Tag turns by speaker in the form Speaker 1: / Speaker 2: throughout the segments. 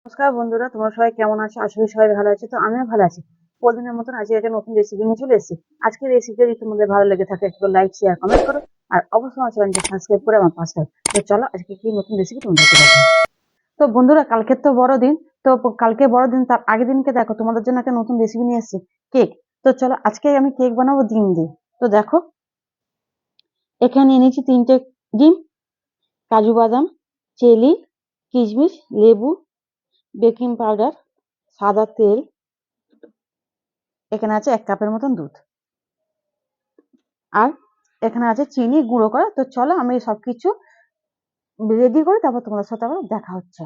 Speaker 1: নমস্কার বন্ধুরা, তোমরা সবাই কেমন আছো? আশা করি সবাই ভালো আছে। তো আমিও ভালো আছি। প্রতিদিনের মতন আজকে একটা নতুন রেসিপি নিয়ে চলে এসেছি। আজকের রেসিপি যদি তোমাদের ভালো লেগে থাকে একটু লাইক শেয়ার কমেন্ট করো, আর অবশ্যই আমার চ্যানেলটি সাবস্ক্রাইব করে আমার পাশে থাকো। তো চলো আজকে কি নতুন রেসিপি তোমাদেরকে দেখাই। তো বন্ধুরা, কালকে তো বড়দিন। তো কালকে বড়দিন, তার আগের দিনকে দেখো তোমাদের জন্য একটা নতুন রেসিপি নিয়ে এসেছি, কেক। তো চলো আজকে আমি কেক বানাবো ডিম দিয়ে। তো দেখো, এখানে নিয়ে নিয়েছি 3টে ডিম, কাজু বাদাম, চেলি, কিশমিশ, লেবু, বেকিং পাউডার, সাদা তেল, এখানে আছে 1 কাপের মতন দুধ, আর এখানে আছে চিনি গুঁড়ো করা। তো চলো আমি সবকিছু রেডি করি, তারপর তোমাদের সাথে আবার দেখা হচ্ছে।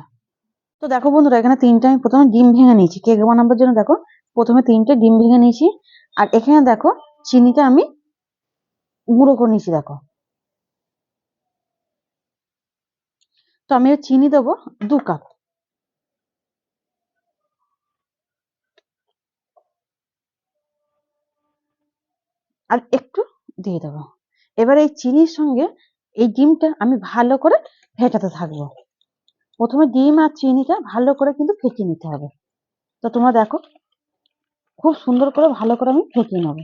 Speaker 1: তো দেখো বন্ধুরা, এখানে 3টে আমি প্রথমে ডিম ভেঙে নিয়েছি কেক বানানোর জন্য। দেখো, প্রথমে 3টে ডিম ভেঙে নিয়েছি, আর এখানে দেখো চিনিটা আমি গুঁড়ো করে নিয়েছি। দেখো, তো আমি চিনি দেবো 2 কাপ, আর একটু দিয়ে দেবো। এবার এই চিনির সঙ্গে এই ডিমটা আমি ভালো করে ফেটাতে থাকবো। প্রথমে ডিম আর চিনিটা ভালো করে কিন্তু ফেটিয়ে নিতে হবে। তো তোমরা দেখো, খুব সুন্দর করে ভালো করে আমি ফেটিয়ে নেবো।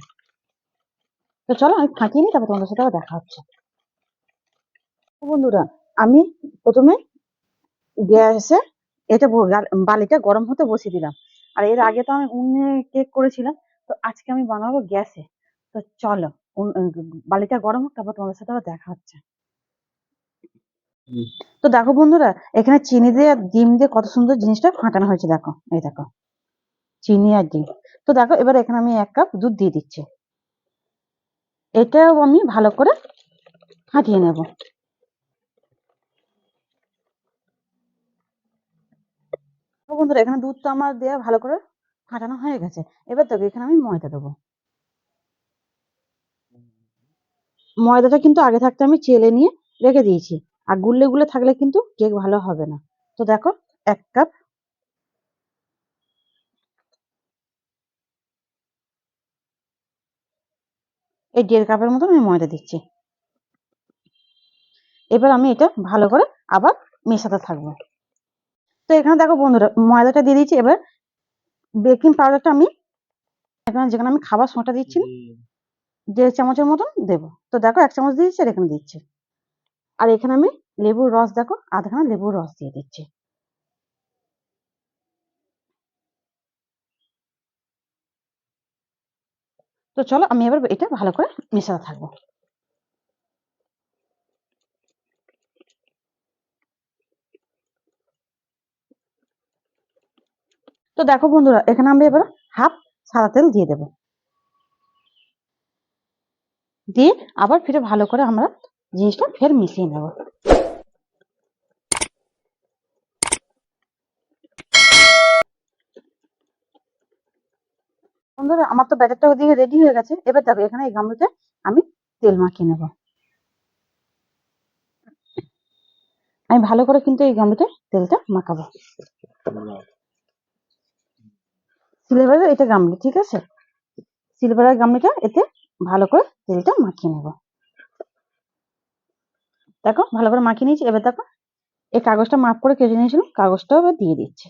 Speaker 1: তো চলো আমি ফাটিয়ে নিই, তারপর তোমাদের সাথে আবার দেখা হচ্ছে। বন্ধুরা, আমি প্রথমে গ্যাসে বালিটা গরম হতে বসিয়ে দিলাম। আর এর আগে তো আমি উনুনে কেক করেছিলাম, তো আজকে আমি বানাবো গ্যাসে। তো চলো, বালিটা গরম হোক, তারপর তোমাদের সাথে আবার দেখা হচ্ছে। তো দেখো বন্ধুরা, এখানে চিনি দিয়ে আর ডিম দিয়ে কত সুন্দর জিনিসটা ফাটানো হয়েছে। দেখো, এই দেখো, চিনি আর ডিম। তো দেখো, এবার এখানে আমি 1 কাপ দুধ দিয়ে দিচ্ছি। এটাও আমি ভালো করে ফাটিয়ে নেব। তো বন্ধুরা, এখানে দুধটা আমার দেওয়া ভালো করে ফাটানো হয়ে গেছে। এবার দেখো, এখানে আমি ময়দা দেবো। ময়দাটা কিন্তু আগে থাকতে আমি চেলে নিয়ে রেখে দিয়েছি। আর গুল্লে গুলে থাকলে কিন্তু কেক ভালো হবে না। তো দেখো, 1 কাপ, এই 1.5 কাপের মতন আমি ময়দা দিচ্ছি। এবার আমি এটা ভালো করে আবার মেশাতে থাকবো। তো এখানে দেখো বন্ধুরা, ময়দাটা দিয়ে দিচ্ছি। এবার বেকিং পাউডারটা আমি এখানে, যেখানে আমি খাবার সোঁটা দিচ্ছি, 1.5 চামচের মতন দেবো। তো দেখো, 1 চামচ দিয়েছি আর এখানে দিচ্ছি। আর এখানে আমি লেবুর রস, দেখো, আধখানা লেবুর রস দিয়ে দিচ্ছি। তো চলো আমি এবার এটা ভালো করে মেশাতে থাকবো। তো দেখো বন্ধুরা, এখানে আমি এবার হাফ সাদা তেল দিয়ে দেবো। দিয়ে আবার ফিরে ভালো করে আমরা জিনিসটা ফের মিশিয়ে নেব। বন্ধুরা, আমার তো ব্যাটারটা ওদিকে রেডি হয়ে গেছে। এবার দেখো, এখানে এই গামলাতে আমি তেল মাখিয়ে নেব। আমি ভালো করে কিন্তু এই গামলাতে তেলটা মাখাবো। সিলভারের এটা গামলি, ঠিক আছে, সিলভারের গামলিটা এতে ভালো করে তেলটা মাখিয়ে নেব। দেখো, ভালো করে মাখিয়ে নিয়েছি। এবার দেখো, এই কাগজটা মাপ করে কেটে নিয়েছিলাম, কাগজটাও এবার দিয়ে দিচ্ছি।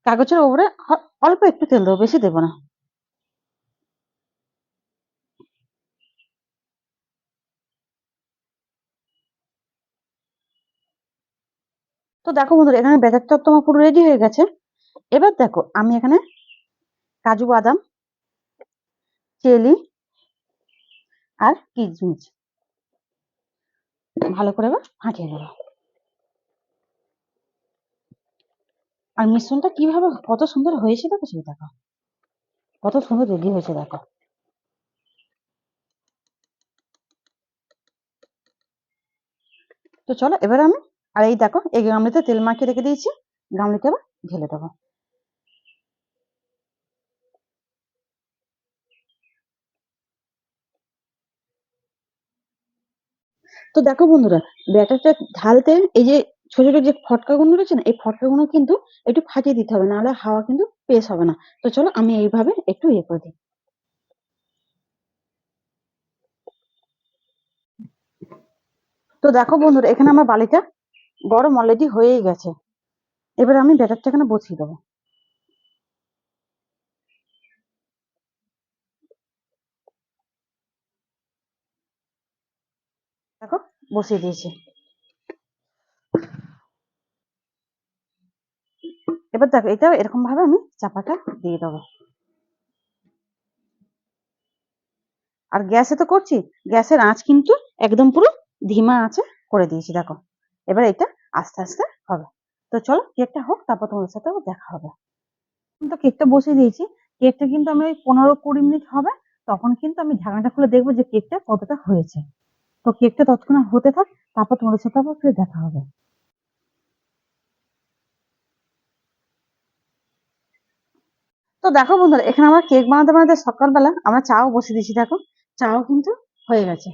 Speaker 1: কাগজের উপরে অল্প একটু তেল দেবো, বেশি দেবো না। তো দেখো বন্ধুরা, এখানে ব্যাটারটা তো আমার পুরো রেডি হয়ে গেছে। এবার দেখো, আমি এখানে কাজু বাদাম, চেলি আর কিশমিশ ভালো করে এবার ফাটিয়ে নেবো। আর মিশ্রণটা কিভাবে কত সুন্দর হয়েছে দেখো, সেই দেখো কত সুন্দর রেডি হয়েছে। দেখো, তো চলো এবার আমি, আর এই দেখো, এই গামলিতে তেল মাখিয়ে রেখে দিয়েছি, গামলিতে এবার ঢেলে দেবো। তো দেখো বন্ধুরা, ব্যাটারটা ঢালতে এই যে ছোট ছোট যে ফটকাগুলো রয়েছে না, এই ফটকাগুলো কিন্তু একটু ফাটিয়ে দিতে হবে, নাহলে হাওয়া কিন্তু পেস হবে না। তো চলো আমি এইভাবে একটু ইয়ে করে দিই। তো দেখো বন্ধুরা, এখানে আমার বালিটা গরম অলরেডি হয়েই গেছে। এবার আমি ব্যাটারটা এখানে বসিয়ে দেবো। দেখো, বসিয়ে দিয়েছি। এবার দেখো, এটা এরকম ভাবে আমি চাপাটা দিয়ে দেবো। আর গ্যাসে তো করছি, গ্যাসের আঁচ কিন্তু একদম পুরো ধিমা আঁচে করে দিয়েছি। দেখো, এবার এটা আস্তে আস্তে হবে। তো চলো কেকটা হোক, তারপর তোমাদের সাথে দেখা হবে। তো কেকটা বসিয়ে দিয়েছি। কেকটা কিন্তু আমি ওই 15-20 মিনিট হবে, তখন কিন্তু আমি ঢাকনাটা খুলে দেখবো যে কেকটা কতটা হয়েছে। তো কেকটা ততক্ষণ হতে থাক, তারপর তোমাদের সাথে আবার ফিরে দেখা হবে। তো দেখো বন্ধুরা, এখানে আমার কেক বানাতে বানাতে সকালবেলা আমরা চাও বসিয়ে দিয়েছি। দেখো, চাও কিন্তু হয়ে গেছে।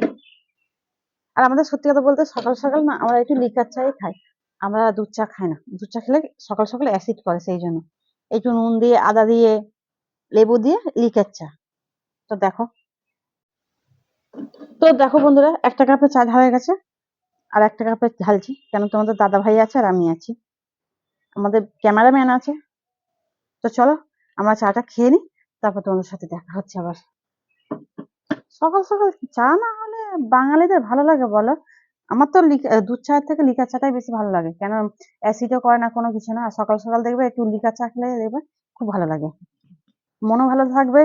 Speaker 1: আর আমাদের সত্যি কথা বলতে সকাল সকাল না আমরা একটু লিকার চাই খাই। আমরা দুধ চা খাই না। দুধ চা খেলে সকাল সকাল অ্যাসিড করে, সেই জন্য একটু নুন দিয়ে, আদা দিয়ে, লেবু দিয়ে লিকার চা। তো দেখো, বন্ধুরা, একটা কাপে চা ঢালা গেছে। আর একটা কাপে ঢালছি, কেন তোমাদের দাদা ভাই আছে আর আমি আছি, আমাদের ক্যামেরাম্যান আছে। তো চলো আমরা চাটা খেয়ে নিই, তারপর তোমাদের সাথে দেখা হচ্ছে আবার। সকাল সকাল চা না হলে বাঙালিদের ভালো লাগে বলো? আমার তো দুধ চায়ের থেকে লিকার চাটাই বেশি ভালো লাগে। কেন, অ্যাসিডও করে না, কোনো কিছু না। আর সকাল সকাল দেখবে একটু লিকার চা খেলে দেখবে খুব ভালো লাগে, মনও ভালো থাকবে,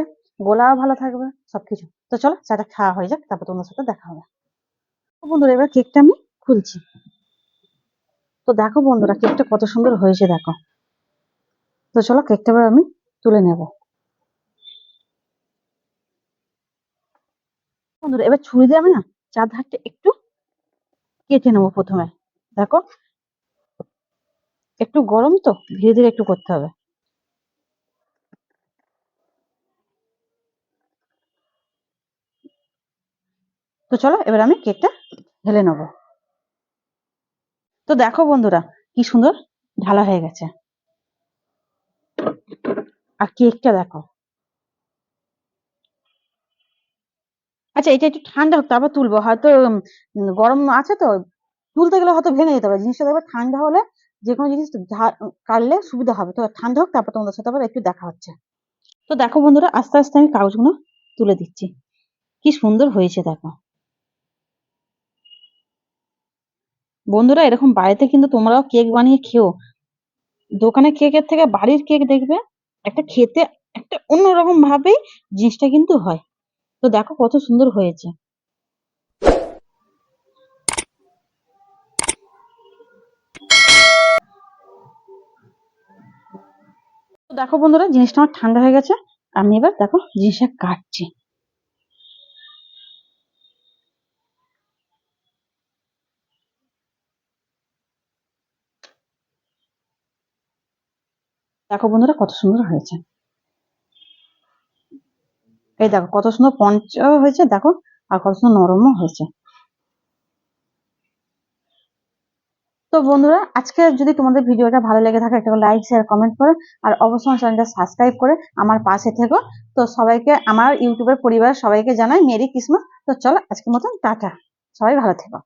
Speaker 1: গোলাও ভালো থাকবে, সবকিছু। তো চলো চাটা খাওয়া হয়ে যাক, তারপর তোমার সাথে দেখা হবে। তো বন্ধুরা, এবার কেকটা আমি খুলছি। তো দেখো বন্ধুরা, কেকটা কত সুন্দর হয়েছে দেখো। তো চলো কেকটা এবার আমি তুলে নেব। বন্ধুরা, এবার ছুরি দিয়ে আমি না চার ধারটা একটু কেটে নেবো প্রথমে। দেখো, একটু গরম তো, ধীরে ধীরে একটু করতে হবে। তো চলো এবার আমি কেকটা ঢেলে নেবো। তো দেখো বন্ধুরা, কি সুন্দর ঢালা হয়ে গেছে। আর কেকটা দেখো। আচ্ছা, এটা একটু ঠান্ডা হোক, তারপর তুলবো। হয়তো গরম আছে তো, তুলতে গেলে হয়তো ভেঙে যেতে পারে জিনিসটা। দেখবে ঠান্ডা হলে যে কোনো জিনিস কাটলে সুবিধা হবে। তো ঠান্ডা হোক, তারপর তোমাদের সাথে আবার একটু দেখা হচ্ছে। তো দেখো বন্ধুরা, আস্তে আস্তে আমি কাগজগুলো তুলে দিচ্ছি। কি সুন্দর হয়েছে দেখো। বন্ধুরা, এরকম বাড়িতে কিন্তু তোমরাও কেক বানিয়ে খেও। দোকানের কেকের থেকে বাড়ির কেক দেখবে একটা খেতে একটা অন্যরকম ভাবেই জিনিসটা কিন্তু হয়। তো দেখো কত সুন্দর হয়েছে। তো দেখো বন্ধুরা, জিনিসটা আমার ঠান্ডা হয়ে গেছে। আমি এবার দেখো জিনিসটা কাটছি। দেখো বন্ধুরা, কত সুন্দর হয়েছে। এই দেখো কত সুন্দর পঞ্চ হয়েছে দেখো, আর কত সুন্দর নরমও হয়েছে। তো বন্ধুরা, আজকে যদি তোমাদের ভিডিওটা ভালো লেগে থাকে, একটা লাইক শেয়ার কমেন্ট করো। আর অবশ্যই চ্যানেলটা সাবস্ক্রাইব করে আমার পাশে থেকো। তো সবাইকে, আমার ইউটিউবের পরিবার সবাইকে জানাই মেরি ক্রিসমাস। তো চলো আজকের মতন টাটা, সবাই ভালো থেকো।